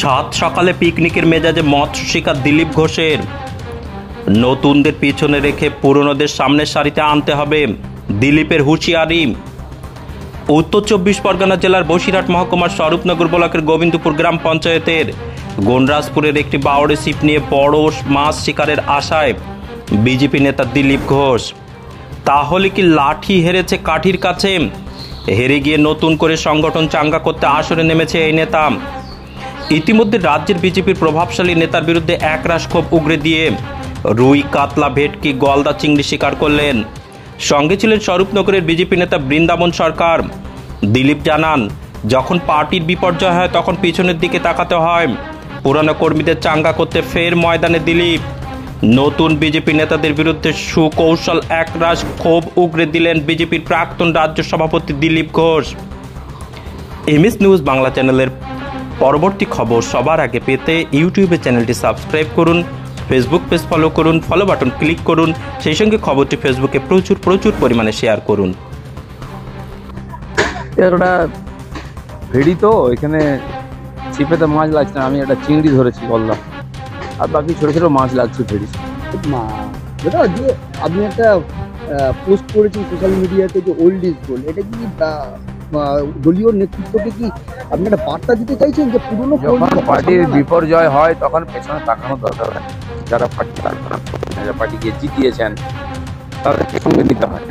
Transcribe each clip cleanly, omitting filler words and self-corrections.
সাত সকালে পিকনিকের মেজাজে মৎস্য শিকার দিলীপ ঘোষের। নতুনদের পিছনে রেখে পুরনোদের সামনের সারিতে আনতে হবে, দিলীপের হুঁশিয়ারি। উত্তর 24 পরগনা জেলার বসিরহাট মহকুমার স্বরূপনগর ব্লকের গোবিন্দপুর গ্রাম পঞ্চায়েতের গন্ডরাজপুরের একটি বাওড়ে ছিপ নিয়ে বড় মাছ শিকারের আশায় বিজেপি নেতা দিলীপ ঘোষ। তাহলে কি লাঠি হেরেছে কাঠির কাছে? হেরে গিয়ে নতুন করে সংগঠন চাঙ্গা করতে আসরে নেমেছে এই নেতা। ইতিমধ্যে রাজ্যের বিজেপির প্রভাবশালী নেতার বিরুদ্ধে একরাশ ক্ষোভ উগরে দিয়ে রুই, কাতলা, ভেটকি, গলদা, চিংড়ি শিকার করলেন। সঙ্গে ছিলেন স্বরূপনগরের বিজেপি নেতা বৃন্দাবন সরকার। দিলীপ জানান, যখন পার্টির বিপর্যয় হয় তখন পিছনের দিকে তাকাতে হয়। পুরানো কর্মীদের চাঙ্গা করতে ফের ময়দানে দিলীপ। নতুন বিজেপি নেতাদের বিরুদ্ধে সুকৌশল একরাশ ক্ষোভ উগরে দিলেন বিজেপির প্রাক্তন রাজ্য সভাপতি দিলীপ ঘোষ। এমএস নিউজ বাংলা চ্যানেলের পরবর্তী খবর সবার আগে পেতে ইউটিউবে চ্যানেলটি সাবস্ক্রাইব করুন, ফেসবুক পেজ ফলো করুন, ফলো বাটন ক্লিক করুন, সেই সঙ্গে খবরটি ফেসবুকে প্রচুর পরিমাণে শেয়ার করুন। একটা ভেড়ি তো এখানে ছিপেতে মাছ লাগছে না, আমি একটা চিংড়ি ধরেছি বললাম, আর বাকি ছোট ছোট মাছ লাগছে ভেড়ি। দাদা, যে আপনি একটা পোস্ট করেছেন সোশ্যাল মিডিয়াতে যে ওল্ড ইজ গোল্ড, এটা কি দলীয় নেতৃত্বকে কি আপনি একটা বার্তা দিতে চাইছেন যে পুরনো পার্টির বিপর্যয় হয় তখন পেছনে তাকানো দরকার হয়। যারা পার্টিকে জিতিয়েছেন তাদেরকে সঙ্গে নিতে হয়।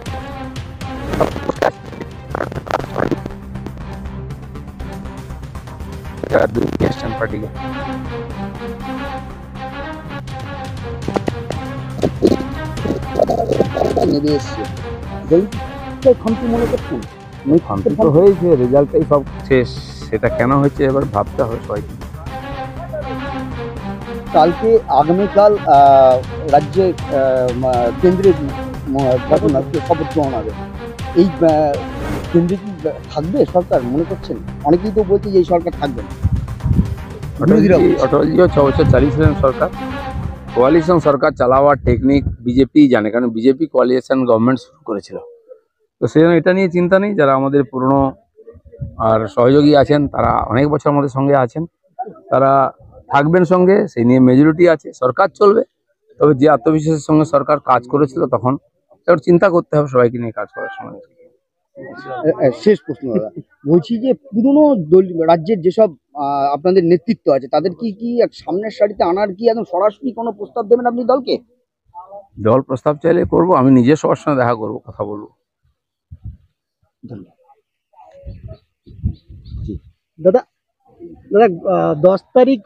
পার্টিকে নেমে এসছে, খামতি মনে করছেন? খামতি তো হয়েছে, রেজাল্টটাই সব শেষ। সেটা কেন হয়েছে এবার ভাবতে হবে সবাইকে। কালকে আগামীকাল রাজ্যে কেন্দ্রের শপথ গ্রহণ হবে। এই কেন্দ্রে কি থাকবে সরকার মনে করছেন? অনেকেই তো বলছে যে এই সরকার থাকবে না। অটলজিও 6 বছর চালিয়েছিলেন সরকার। কোয়ালিশন সরকার চালাবার টেকনিক বিজেপি জানে, কারণ বিজেপি কোয়ালিশন গভর্নমেন্ট শুরু করেছিল। তো সেই জন্য এটা নিয়ে চিন্তা নেই। যারা আমাদের পুরনো আর সহযোগী আছেন তারা অনেক বছর আমাদের সঙ্গে আছেন, তারা থাকবেন সঙ্গে, সেই নিয়ে মেজরিটি আছে, সরকার চলবে। তবে যে আত্মবিশ্বাসের সঙ্গে সরকার কাজ করেছিল তখন এবার চিন্তা করতে হবে সবাইকে নিয়ে কাজ করার সময়। শেষ প্রশ্ন দাদা, বলছি যে পুরনো রাজ্যের যেসব আপনাদের নেতৃত্ব আছে তাদের কি সামনের সারিতে আনার কি একদম সরাসরি কোনো প্রস্তাব দেবেন আপনি দলকে? দল প্রস্তাব চাইলে করবো, আমি নিজে সবার সঙ্গে দেখা করবো, কথা বলবো। দাদা, 10 তারিখ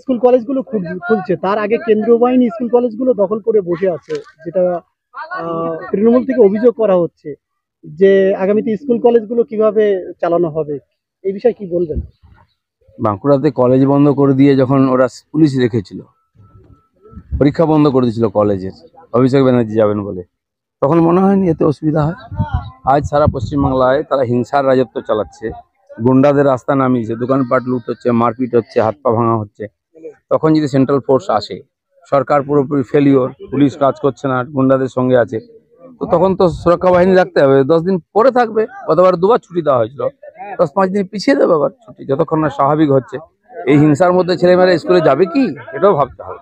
স্কুল কলেজগুলো খুলছে, তার আগে কেন্দ্রীয় বাহিনী স্কুল কলেজগুলো দখল করে বসে আছে, যেটা তৃণমূল থেকে অভিযোগ করা হচ্ছে যে আগামীতে স্কুল কলেজগুলো কিভাবে চালানো হবে, এই বিষয়ে কি বলবেন? বাঁকুড়াতে কলেজ বন্ধ করে দিয়ে যখন ওরা পুলিশ রেখেছিল, পরীক্ষা বন্ধ করে দিয়েছিল কলেজের, অভিষেক ব্যানার্জি যাবেন বলে, তখন মনে হয়নি এতে অসুবিধা হয়। আজ সারা পশ্চিমবাংলায় তারা হিংসার রাজত্ব চালাচ্ছে, গুন্ডাদের রাস্তা নামিয়েছে, দোকানপাট লুট হচ্ছে, মারপিট হচ্ছে, হাত পা ভাঙা হচ্ছে। তখন যদি সেন্ট্রাল ফোর্স আসে, সরকার পুরোপুরি ফেলিওর, পুলিশ কাজ করছে না, গুন্ডাদের সঙ্গে আছে, তো তখন তো সুরক্ষা বাহিনী রাখতে হবে। 10 দিন পরে থাকবে, গতবার 2বার ছুটি দেওয়া হয়েছিল, 10-5 দিন পিছিয়ে দেবে আবার ছুটি, যতক্ষণ না স্বাভাবিক হচ্ছে। এই হিংসার মধ্যে ছেলেমেয়েরা স্কুলে যাবে কি, এটাও ভাবতে হবে।